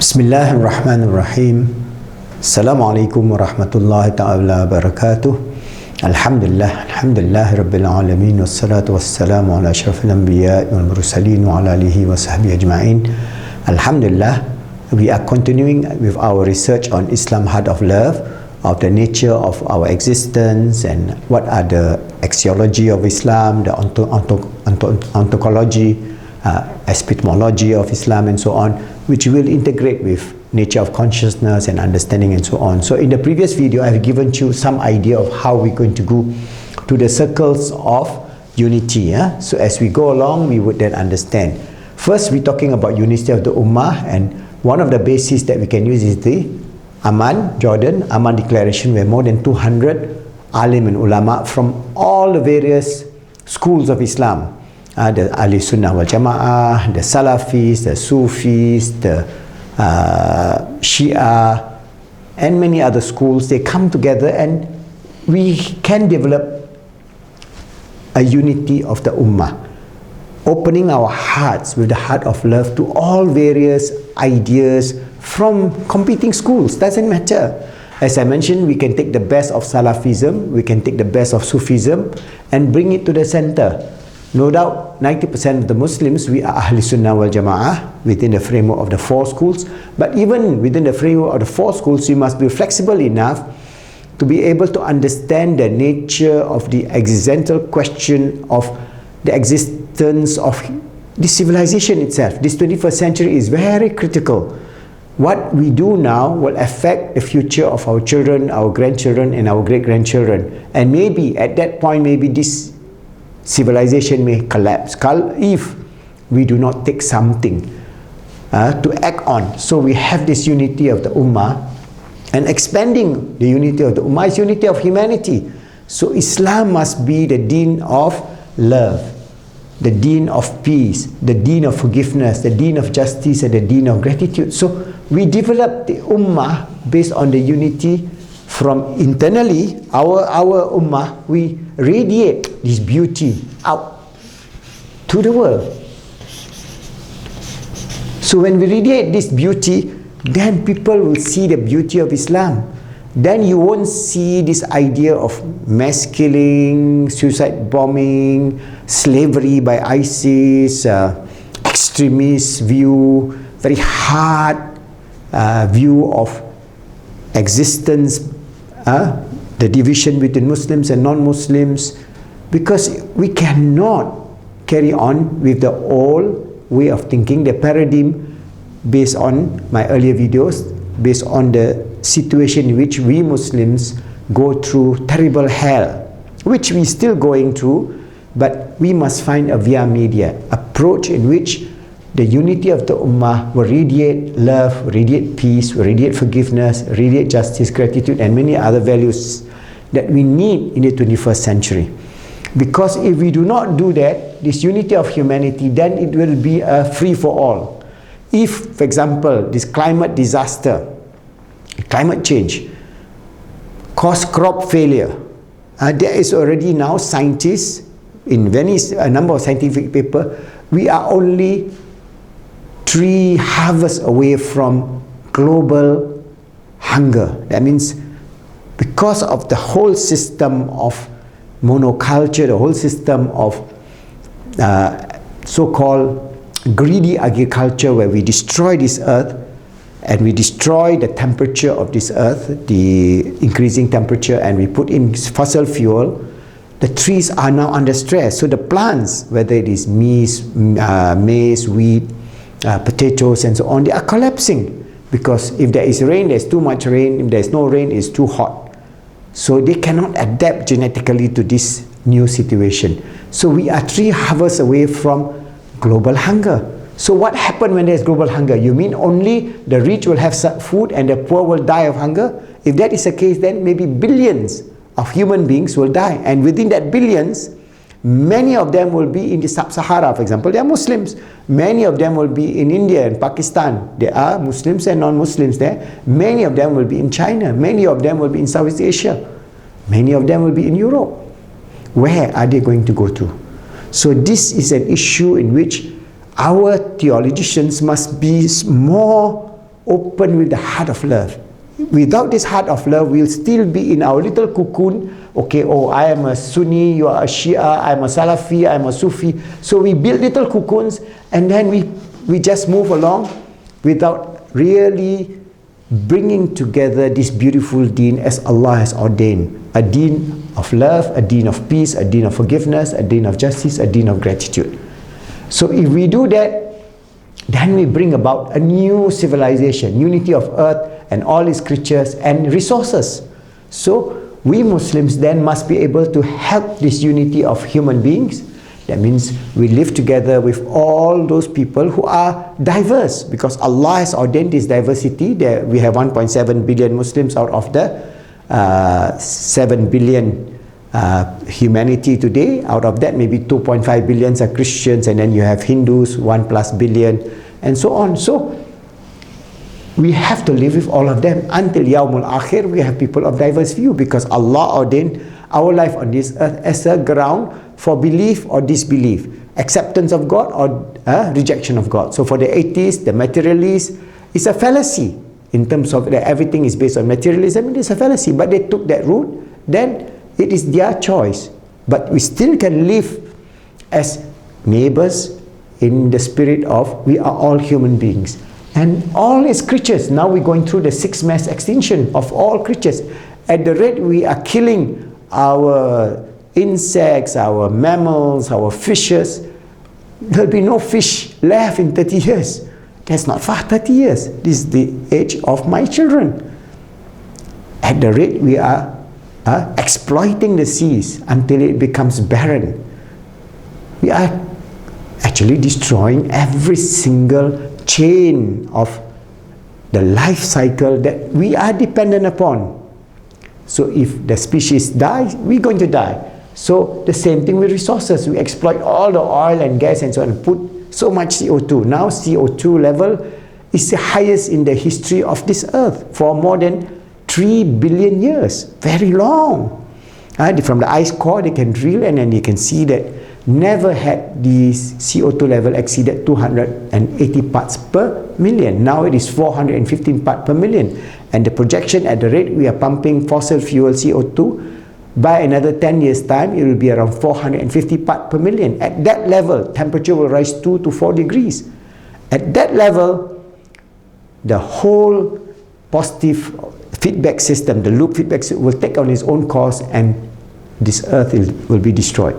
Bismillahirrahmanirrahim. Assalamualaikum warahmatullahi ta'ala wabarakatuh. Alhamdulillah Rabbil alamin. Wassalatu wassalamu ala asyrafil anbiya wal mursalin wa ala alihi wa sahbihi ajma'in. Alhamdulillah, we are continuing with our research on Islam Heart of Love, of the nature of our existence and what are the axiology of Islam, the ontology, epistemology of Islam and so on, which will integrate with nature of consciousness and understanding and so on. So in the previous video, I have given you some idea of how we're going to go to the circles of unity. So as we go along, we would then understand. First, we're talking about unity of the Ummah, and one of the bases that we can use is the Amman Declaration, where more than 200 alim and ulama from all the various schools of Islam, the Ahli Sunnah wal Jama'ah, the Salafis, the Sufis, the Shia, and many other schools, they come together and we can develop a unity of the Ummah, opening our hearts with the heart of love to all various ideas from competing schools. Doesn't matter. As I mentioned, we can take the best of Salafism, we can take the best of Sufism and bring it to the center. No doubt, 90% of the Muslims, we are Ahli Sunnah wal Jama'ah within the framework of the four schools. But even within the framework of the four schools, we must be flexible enough to be able to understand the nature of the existential question of the existence of the civilization itself. This 21st century is very critical. What we do now will affect the future of our children, our grandchildren, and our great-grandchildren. And maybe at that point, maybe this civilization may collapse if we do not take something to act on. So we have this unity of the Ummah, and expanding the unity of the Ummah is unity of humanity. So Islam must be the deen of love, the deen of peace, the deen of forgiveness, the deen of justice, and the deen of gratitude. So we develop the Ummah based on the unity from internally. Our Ummah, we radiate this beauty out to the world. So when we radiate this beauty, then people will see the beauty of Islam. Then you won't see this idea of mass killing, suicide bombing, slavery by ISIS, extremist view, very hard view of existence, the division between Muslims and non-Muslims, because we cannot carry on with the old way of thinking, the paradigm based on my earlier videos, based on the situation in which we Muslims go through terrible hell, which we still going through, but we must find a via media approach in which the unity of the Ummah will radiate love, radiate peace, radiate forgiveness, radiate justice, gratitude, and many other values that we need in the 21st century. Because if we do not do that, this unity of humanity, then it will be a free-for-all. If, for example, this climate disaster, climate change, cause crop failure, there is already now scientists in a number of scientific papers, we are only 3 harvests away from global hunger. That means because of the whole system of monoculture, the whole system of so-called greedy agriculture, where we destroy this earth and we destroy the temperature of this earth, the increasing temperature, and we put in fossil fuel, the trees are now under stress. So the plants, whether it is maize, wheat, potatoes and so on, they are collapsing, because if there is rain, there's too much rain. If there's no rain, it's too hot. So they cannot adapt genetically to this new situation. So we are 3 harvests away from global hunger. So what happened when there's global hunger? You mean only the rich will have food and the poor will die of hunger? If that is the case, then maybe billions of human beings will die, and within that billions, many of them will be in the sub-Sahara, for example. They are Muslims. Many of them will be in India and Pakistan. There are Muslims and non-Muslims there. Many of them will be in China. Many of them will be in Southeast Asia. Many of them will be in Europe. Where are they going to go to? So this is an issue in which our theologians must be more open with the heart of love. Without this heart of love, we'll still be in our little cocoon. Okay, oh, I am a Sunni, you are a Shia, I'm a Salafi, I'm a Sufi. So we build little cocoons, and then we just move along without really bringing together this beautiful deen as Allah has ordained. A deen of love, a deen of peace, a deen of forgiveness, a deen of justice, a deen of gratitude. So if we do that, then we bring about a new civilization, unity of earth and all its creatures and resources. So we Muslims then must be able to help this unity of human beings. That means we live together with all those people who are diverse, because Allah has ordained this diversity. There we have 1.7 billion Muslims out of the 7 billion humanity today. Out of that, maybe 2.5 billion are Christians, and then you have Hindus, 1+ billion, and so on. So we have to live with all of them until Yawmul Akhir. We have people of diverse view, because Allah ordained our life on this earth as a ground for belief or disbelief, acceptance of God or rejection of God. So for the atheists, the materialists, it's a fallacy in terms of that everything is based on materialism. It is a fallacy, but they took that route. Then it is their choice. But we still can live as neighbors in the spirit of we are all human beings and all its creatures. Now we're going through the 6th mass extinction of all creatures. At the rate we are killing our insects, our mammals, our fishes, there'll be no fish left in 30 years. That's not far, 30 years. This is the age of my children. At the rate we are exploiting the seas until it becomes barren, we are actually destroying every single chain of the life cycle that we are dependent upon. So if the species dies, we're going to die. So the same thing with resources. We exploit all the oil and gas and so on, and put so much CO2. Now CO2 level is the highest in the history of this earth for more than 3 billion years. Very long. From the ice core they can drill, and then you can see that never had the CO2 level exceeded 280 parts per million. Now it is 415 parts per million. And the projection at the rate we are pumping fossil fuel CO2, by another 10 years time, it will be around 450 parts per million. At that level, temperature will rise 2 to 4 degrees. At that level, the whole positive feedback system, the loop feedback system, will take on its own course, and this earth will be destroyed.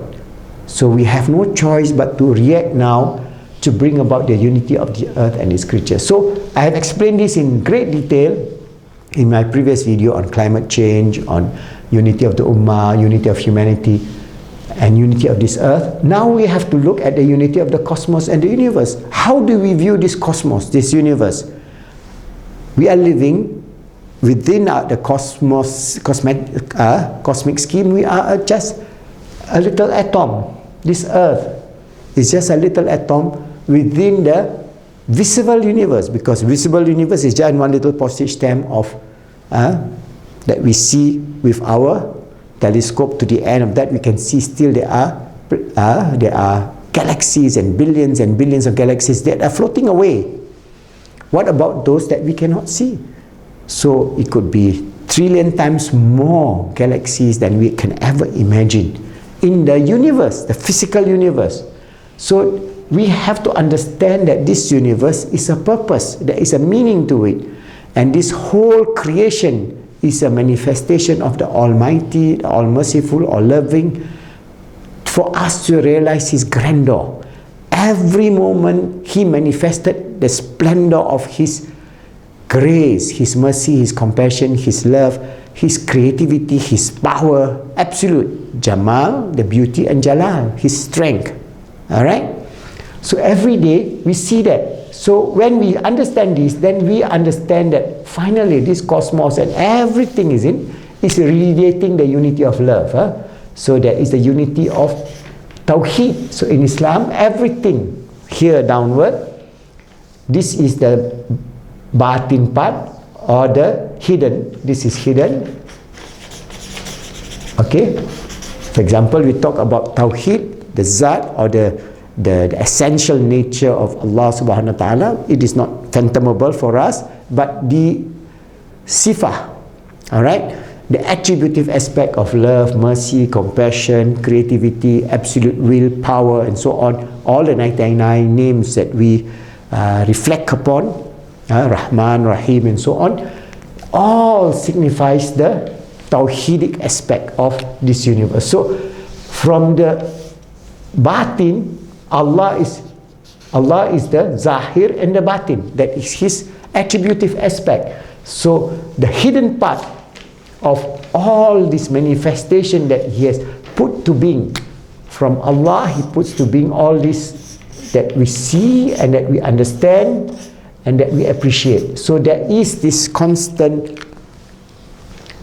So we have no choice but to react now to bring about the unity of the earth and its creatures. So I have explained this in great detail in my previous video on climate change, on unity of the Ummah, unity of humanity, and unity of this earth. Now we have to look at the unity of the cosmos and the universe. How do we view this cosmos, this universe? We are living within the cosmic scheme. We are just a little atom. This earth is just a little atom within the visible universe, because visible universe is just one little postage stamp of that we see with our telescope. To the end of that, we can see still there are galaxies and billions of galaxies that are floating away. What about those that we cannot see? So it could be trillion times more galaxies than we can ever imagine in the universe, the physical universe. So we have to understand that this universe is a purpose, there is a meaning to it, and this whole creation is a manifestation of the Almighty, the All-Merciful, All-Loving, for us to realize His grandeur. Every moment He manifested the splendor of His grace, His mercy, His compassion, His love, His creativity, His power, absolute Jamal, the beauty, and Jalal, His strength. Alright? So every day we see that. So when we understand this, then we understand that finally this cosmos and everything is radiating the unity of love. So there is the unity of Tawheed. So in Islam, everything here downward, this is the batin part, or the hidden. This is hidden. Okay? For example, we talk about Tawheed, the Zat, or the essential nature of Allah subhanahu wa ta'ala. It is not fathomable for us. but the sifah, all right, the attributive aspect of love, mercy, compassion, creativity, absolute will, power, and so on, all the 99 names that we reflect upon, Rahman, Rahim, and so on, all signifies the Tawhidic aspect of this universe. So from the batin, Allah is the Zahir and the Batin. That is His attributive aspect. So the hidden part of all this manifestation that He has put to being, from Allah He puts to being all this that we see and that we understand and that we appreciate. So there is this constant,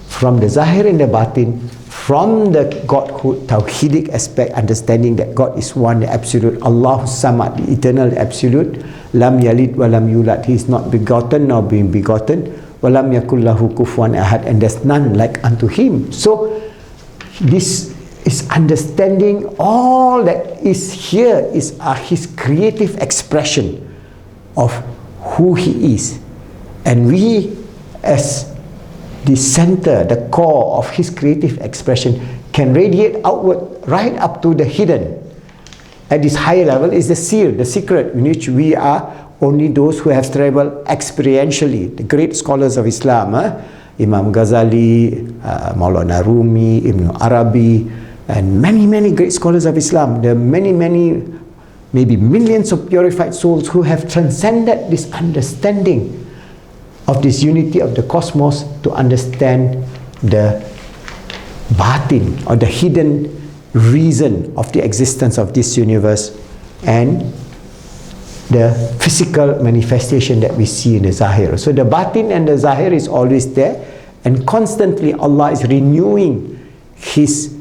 from the Zahir and the Batin, from the Godhood, Tawhidic aspect, understanding that God is one, the Absolute, Allahu Samad, the Eternal, the Absolute, Lam Yalid wa Lam Yulad, He is not begotten nor being begotten, wa Lam Yakul Lahu Kufuwan Ahad, and there's none like unto Him. So this is understanding all that is here is His creative expression of who He is, and we as the center, the core of His creative expression can radiate outward right up to the hidden. At this higher level is the seer, the secret, in which we are only those who have traveled experientially. The great scholars of Islam, Imam Ghazali, Maulana Rumi, Ibn Arabi, and many great scholars of Islam. There are many, maybe millions of purified souls who have transcended this understanding of this unity of the cosmos to understand the batin, or the hidden reason of the existence of this universe, and the physical manifestation that we see in the Zahir. So the batin and the Zahir is always there, and constantly Allah is renewing His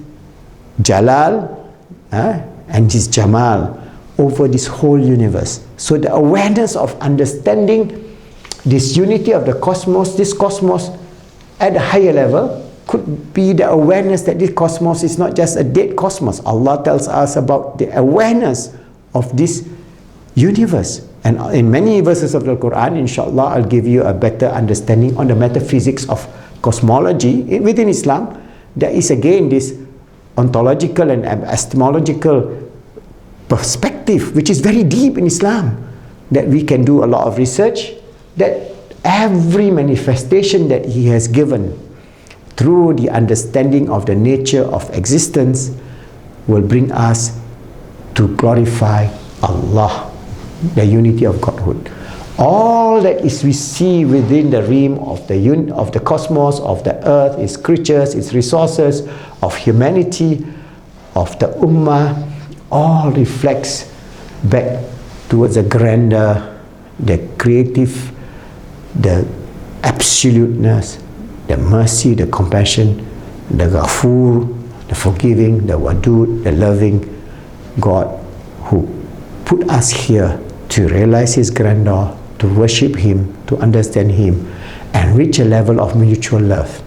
Jalal and His Jamal over this whole universe. So the awareness of understanding this unity of the cosmos, this cosmos at a higher level, could be the awareness that this cosmos is not just a dead cosmos. Allah tells us about the awareness of this universe. And in many verses of the Quran, inshallah, I'll give you a better understanding on the metaphysics of cosmology. Within Islam, there is again this ontological and epistemological perspective, which is very deep in Islam, that we can do a lot of research, that every manifestation that He has given through the understanding of the nature of existence will bring us to glorify Allah, the unity of Godhood. All that is we see within the realm of the cosmos, of the earth, its creatures, its resources, of humanity, of the ummah, all reflects back towards the grandeur, the creative, the absoluteness, the mercy, the compassion, the Ghafoor, the forgiving, the Wadud, the loving God, who put us here to realize His grandeur, to worship Him, to understand Him, and reach a level of mutual love.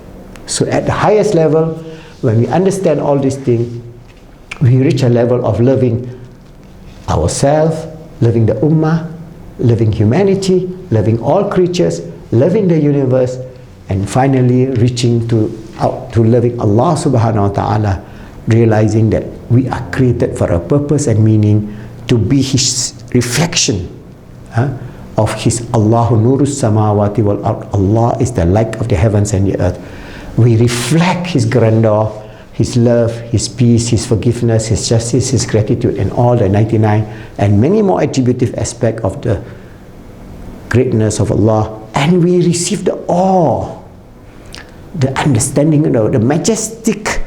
So at the highest level, when we understand all these things, we reach a level of loving ourselves, loving the ummah, loving humanity, loving all creatures, loving the universe, and finally reaching out to loving Allah subhanahu wa ta'ala, realizing that we are created for a purpose and meaning, to be His reflection of His Allahu Nurus Samawati wal Ard. Allah is the light of the heavens and the earth. We reflect His grandeur, His love, His peace, His forgiveness, His justice, His gratitude, and all the 99 and many more attributive aspects of the greatness of Allah. And we receive the awe, the understanding, the majestic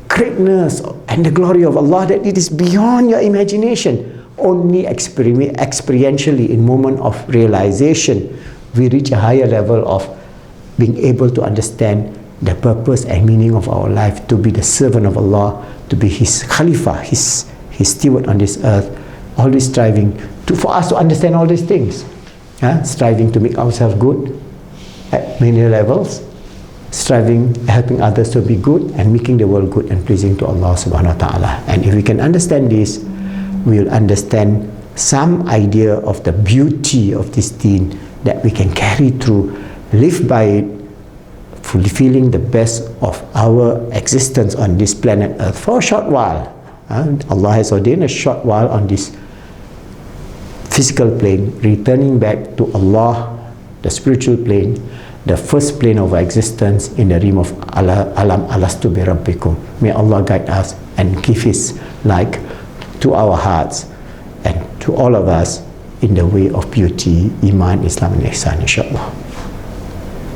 greatness and the glory of Allah, that it is beyond your imagination. Only experientially, in moment of realization, we reach a higher level of being able to understand the purpose and meaning of our life, to be the servant of Allah, to be His Khalifa, His steward on this earth. Always striving for us to understand all these things. Striving to make ourselves good at many levels, striving, helping others to be good, and making the world good and pleasing to Allah subhanahu wa ta'ala. And if we can understand this, we will understand some idea of the beauty of this deen, that we can carry through, live by it, fulfilling the best of our existence on this planet Earth for a short while. Allah has ordained a short while on this physical plane, returning back to Allah, the spiritual plane, the first plane of our existence in the realm of Alam Alastu bi Rabbikum. May Allah guide us and give His light to our hearts and to all of us in the way of beauty, Iman, Islam and Ihsan, insyaAllah.